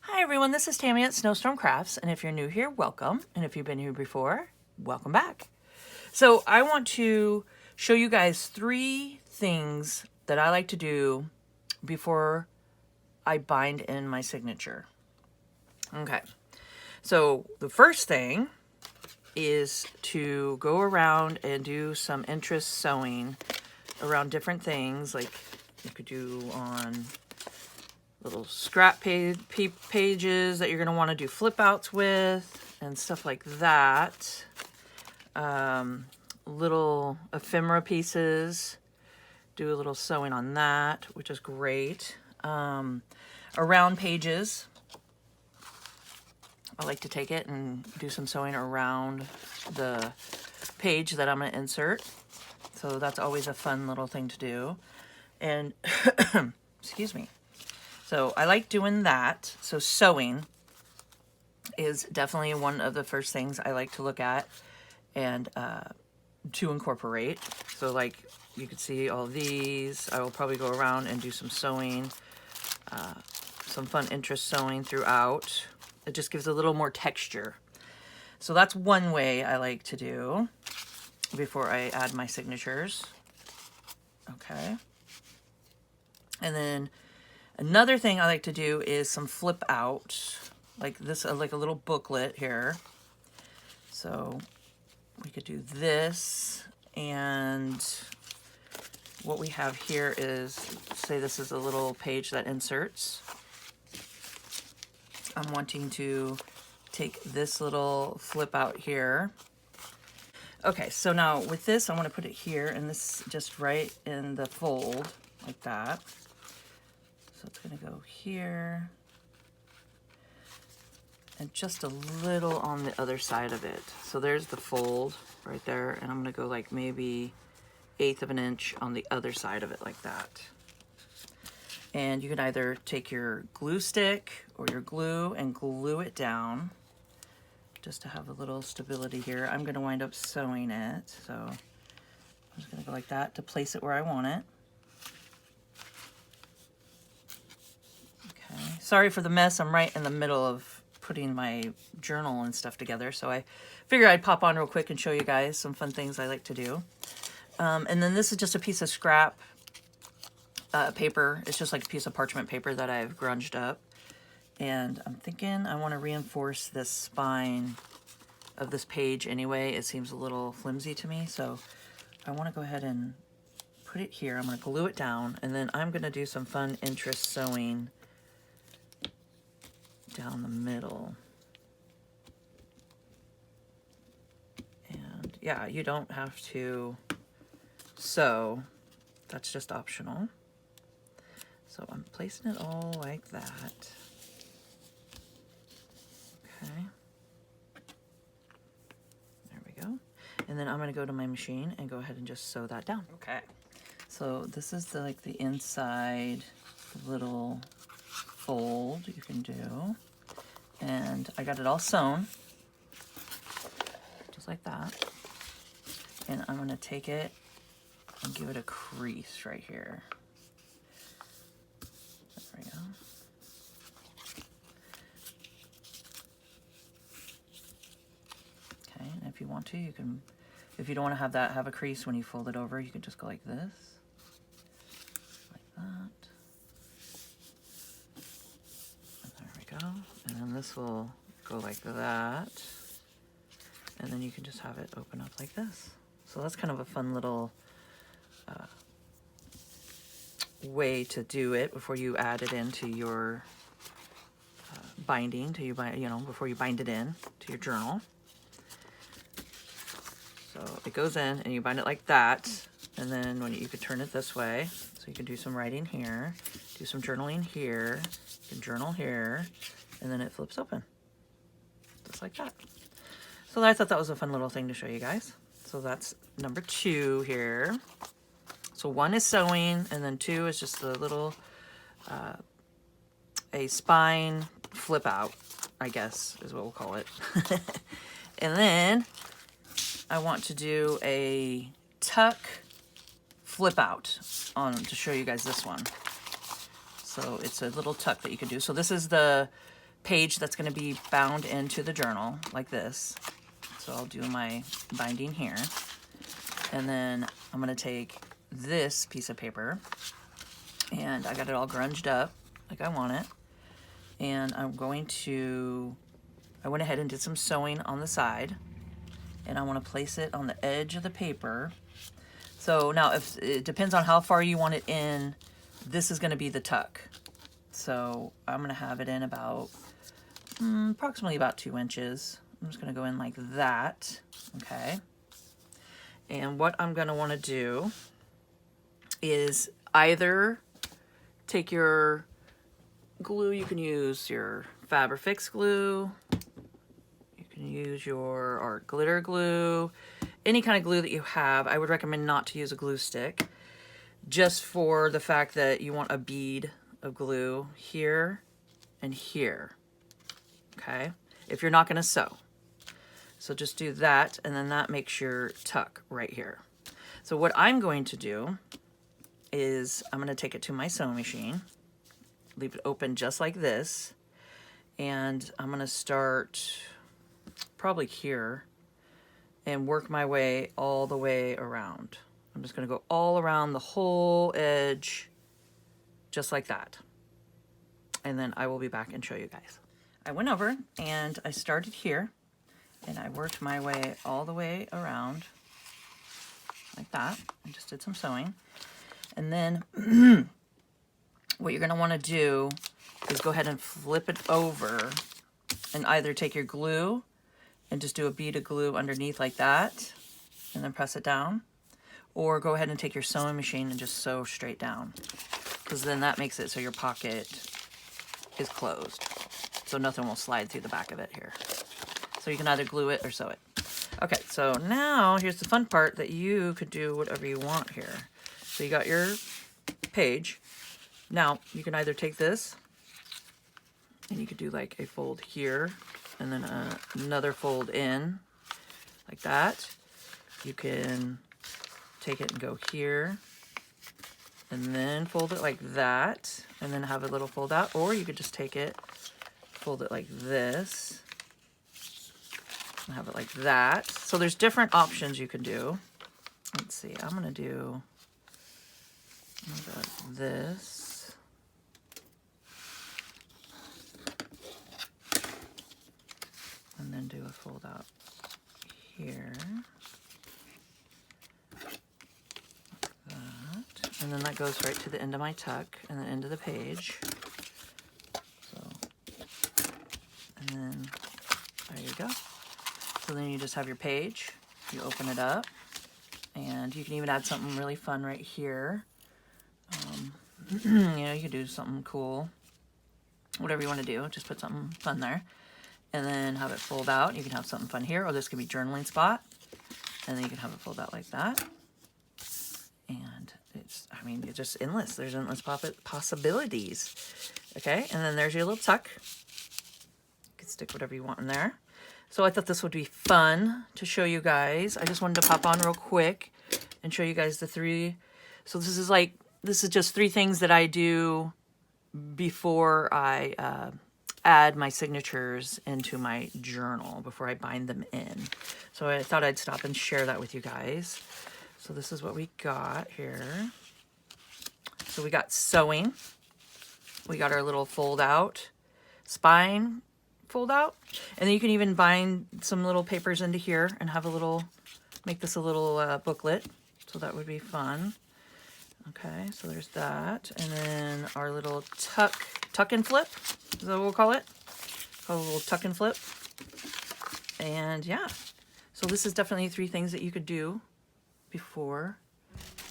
Hi everyone, this is Tammy at Snowstorm Crafts, and if you're new here, welcome, and if you've been here before, welcome back. So I want to show you guys 3 things that I like to do before I bind in my signature. Okay, so the first thing is to go around and do some interest sewing around different things, like you could do on little scrap pages that you're going to want to do flip outs with and stuff like that. Little ephemera pieces, do a little sewing on that, which is great. Around pages, I like to take it and do some sewing around the page that I'm going to insert. So that's always a fun little thing to do. And excuse me. So I like doing that. So sewing is definitely one of the first things I like to look at and to incorporate. So like you can see all these. I will probably go around and do some sewing, some fun interest sewing throughout. It just gives a little more texture. So that's one way I like to do before I add my signatures. Okay. And then another thing I like to do is some flip out, like this, like a little booklet here. So we could do this, and what we have here is, say this is a little page that inserts. I'm wanting to take this little flip out here. Okay, so now with this, I want to put it here, and this just right in the fold, like that. So it's going to go here and just a little on the other side of it. So there's the fold right there, and I'm going to go like maybe 1/8 of an inch on the other side of it like that. And you can either take your glue stick or your glue and glue it down just to have a little stability here. I'm going to wind up sewing it, so I'm just going to go like that to place it where I want it. Sorry for the mess. I'm right in the middle of putting my journal and stuff together, so I figured I'd pop on real quick and show you guys some fun things I like to do. And then this is just a piece of scrap paper. It's just like a piece of parchment paper that I've grunged up. And I'm thinking I want to reinforce this spine of this page anyway. It seems a little flimsy to me, so I want to go ahead and put it here. I'm going to glue it down, and then I'm going to do some fun interest sewing down the middle. And yeah, you don't have to sew. That's just optional. So I'm placing it all like that. Okay. There we go. And then I'm going to go to my machine and go ahead and just sew that down. Okay. So this is like the inside little fold you can do. And I got it all sewn, just like that. And I'm going to take it and give it a crease right here. There we go. Okay, and if you want to, you can, if you don't want to have a crease when you fold it over, you can just go like this, like that. Go. And then this will go like that, and then you can just have it open up like this. So that's kind of a fun little way to do it before you add it into your binding, before you bind it in to your journal. So it goes in and you bind it like that, and then when you could turn it this way, so you can do some writing here, do some journaling here, you can journal here, and then it flips open, just like that. So I thought that was a fun little thing to show you guys. So that's number 2 here. So 1 is sewing, and then 2 is just a little, a spine flip out, I guess is what we'll call it. And then I want to do a tuck flip out to show you guys this one. So it's a little tuck that you can do. So this is the page that's going to be bound into the journal like this. So I'll do my binding here. And then I'm going to take this piece of paper, and I got it all grunged up like I want it. And I went ahead and did some sewing on the side, and I want to place it on the edge of the paper. So now if it depends on how far you want it in, this is going to be the tuck. So I'm going to have it in about approximately about 2 inches. I'm just going to go in like that. Okay. And what I'm going to want to do is either take your glue, you can use your Fabrifix glue, you can use your art glitter glue, any kind of glue that you have. I would recommend not to use a glue stick, just for the fact that you want a bead of glue here and here, okay? If you're not gonna sew. So just do that, and then that makes your tuck right here. So what I'm going to do is I'm gonna take it to my sewing machine, leave it open just like this, and I'm gonna start probably here and work my way all the way around. I'm just gonna go all around the whole edge, just like that. And then I will be back and show you guys. I went over and I started here, and I worked my way all the way around like that. I just did some sewing. And then what you're gonna wanna do is go ahead and flip it over and either take your glue and just do a bead of glue underneath like that and then press it down, or go ahead and take your sewing machine and just sew straight down, because then that makes it so your pocket is closed, so nothing will slide through the back of it here. So you can either glue it or sew it. Okay, so now here's the fun part, that you could do whatever you want here. So you got your page. Now you can either take this and you could do like a fold here and then another fold in like that. You can take it and go here and then fold it like that and then have a little fold out, or you could just take it, fold it like this and have it like that. So there's different options you can do. Let's see, I'm gonna go like this. And then do a fold out here. Like that. And then that goes right to the end of my tuck and the end of the page. So, and then there you go. So then you just have your page, you open it up, and you can even add something really fun right here. You know, you could do something cool, whatever you want to do, just put something fun there. And then have it fold out. You can have something fun here, or this could be journaling spot. And then you can have it fold out like that. And it's, I mean, it's just endless. There's endless possibilities. Okay, and then there's your little tuck. You can stick whatever you want in there. So I thought this would be fun to show you guys. I just wanted to pop on real quick and show you guys the 3. So this is just 3 things that I do before I add my signatures into my journal, before I bind them in. So I thought I'd stop and share that with you guys. So this is what we got here. So we got sewing. We got our little fold out, spine fold out. And then you can even bind some little papers into here and have a little, make this a little booklet. So that would be fun. Okay, so there's that. And then our little tuck and flip, is that what we'll call it? Call it a little tuck and flip. And yeah, so this is definitely 3 things that you could do before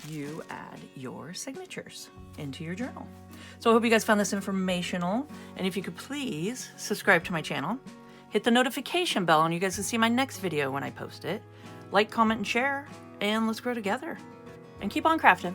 you add your signatures into your journal. So I hope you guys found this informational. And if you could please subscribe to my channel, hit the notification bell, and you guys can see my next video when I post it. Like, comment, and share, and let's grow together. And keep on crafting.